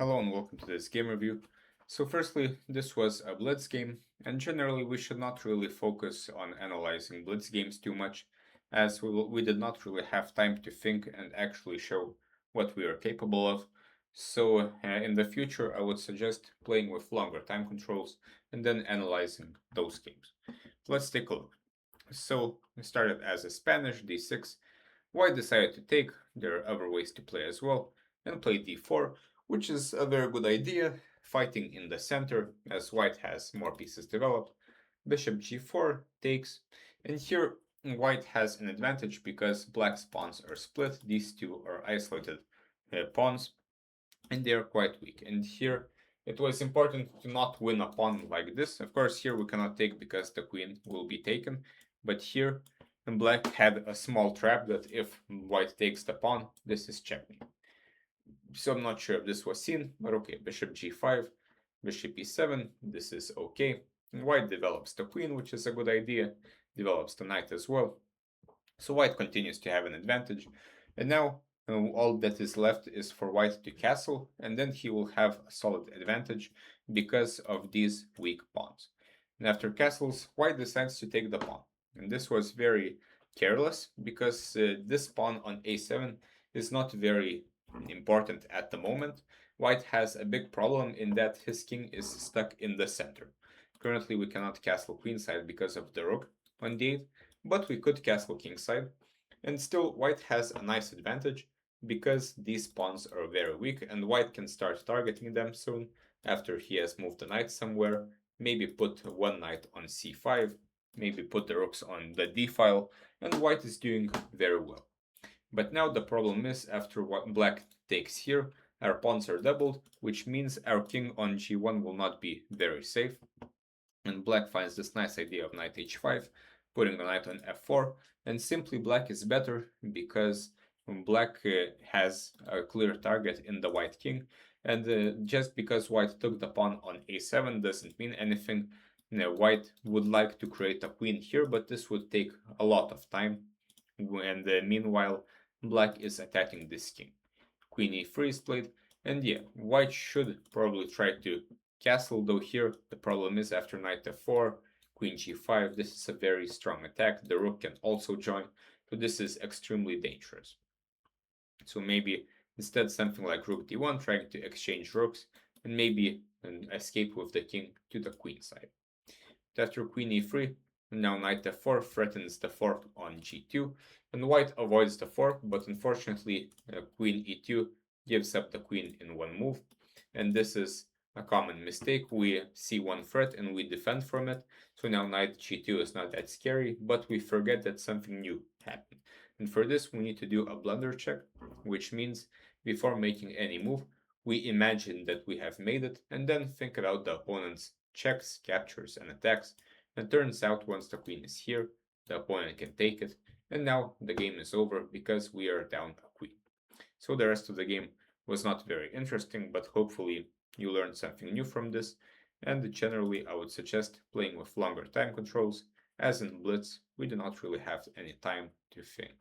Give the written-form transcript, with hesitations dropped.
Hello and welcome to this game review. So firstly, this was a Blitz game, and generally we should not really focus on analyzing Blitz games too much, as we did not really have time to think and actually show what we are capable of. So in the future, I would suggest playing with longer time controls and then analyzing those games. Let's take a look. So we started as a Spanish d6. White decided to take, there are other ways to play as well, and play d4, which is a very good idea, fighting in the center, as white has more pieces developed. Bishop g4 takes, and here white has an advantage because black's pawns are split, these two are isolated pawns, and they are quite weak. And here it was important to not win a pawn like this. Of course, here we cannot take because the queen will be taken, but here black had a small trap that if white takes the pawn, this is checkmate. So I'm not sure if this was seen, but okay, bishop g5, bishop e7, this is okay. And white develops the queen, which is a good idea, develops the knight as well. So white continues to have an advantage, and now all that is left is for white to castle, and then he will have a solid advantage because of these weak pawns. And after castles, white decides to take the pawn, and this was very careless because this pawn on a7 is not very important at the moment. White has a big problem in that his king is stuck in the center. Currently we cannot castle queenside because of the rook on d8, but we could castle kingside, and still white has a nice advantage because these pawns are very weak and white can start targeting them soon after he has moved the knight somewhere, maybe put one knight on c5, maybe put the rooks on the d file, and white is doing very well. But now the problem is after what black takes here, our pawns are doubled, which means our king on g1 will not be very safe. And black finds this nice idea of knight h5, putting the knight on f4, and simply black is better because black has a clear target in the white king, and just because white took the pawn on a7 doesn't mean anything. White would like to create a queen here, but this would take a lot of time, and meanwhile black is attacking this king. Queen e3 is played, and yeah, white should probably try to castle, though here the problem is after knight f4, queen g5, this is a very strong attack, the rook can also join, so this is extremely dangerous. So maybe instead something like rook d1, trying to exchange rooks, and maybe an escape with the king to the queen side. After queen e3, now knight f4 threatens the fork on g2, and white avoids the fork, but unfortunately queen e2 gives up the queen in one move, and this is a common mistake. We see one threat and we defend from it, so now knight g2 is not that scary, but we forget that something new happened. And for this we need to do a blunder check, which means before making any move, we imagine that we have made it, and then think about the opponent's checks, captures, and attacks. And turns out once the queen is here, the opponent can take it, and now the game is over because we are down a queen. So the rest of the game was not very interesting, but hopefully you learned something new from this, and generally I would suggest playing with longer time controls, as in Blitz we do not really have any time to think.